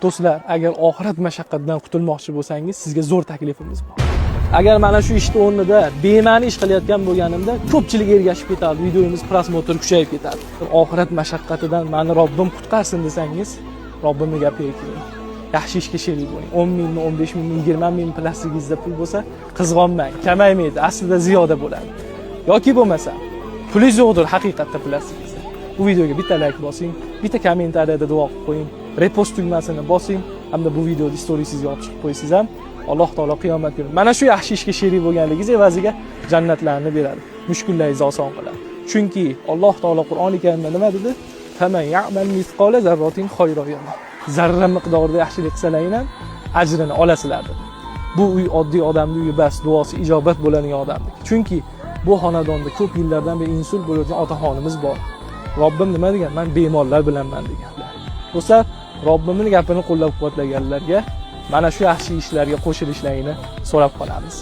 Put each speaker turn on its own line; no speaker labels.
Do'stlar, agar oxirat mashaqqatidan qutulmoqchi bo'lsangiz, sizga zo'r taklifimiz bor. Agar mana shu ishni o'rnida bema'ni ish qilayotgan bo'lganimda, ko'pchilik ergashib ketadi, videomiz prosmotr kuchayib ketadi. Oxirat mashaqqatidan meni Robbim qutqarsin desangiz, Robbimni gapiga keling. Yaxshi ishga sherik bo'ling. 10 mingmi, 15 mingmi, 20 ming plastigingizda pul bo'lsa, qizg'onmang, kamaymaydi, aslida ziyoda bo'ladi. Yoki bo'lmasa, pulingiz yo'qdir haqiqatda plastigingizda. Bu videoga bitta like bosing, bitta kommentariyada duo qilib qo'ying, repost tugmasini bosing, hamda bu videoni storiesingizga olib chiqib qo'ysangiz ham Alloh taolo qiyomat kuni mana shu yaxshi ishga sherik bo'lganligingiz evaziga jannatlarni beradi. Mushkullaringizni oson qiladi. Chunki Alloh taolo Qur'oni Karimda nima dedi? Faman ya'mal misqola zarratin khayran yara. Zarra miqdorida yaxshilik qilsalaring ham ajrini olasizlar dedi. Bu uy oddiy odamning uyi bas, duosi ijobat bo'ladigan odamniki. Chunki bu xonadonda ko'p yillardan beri insul bo'lgan otaxonimiz bor. Robbim nima degan? Men bemorlar bilanman deganlar. Do'stlar, Robbimning gapini qo'llab-quvvatlaganlarga mana shu yaxshi ishlarga qo'shilishlarini so'rab qolamiz.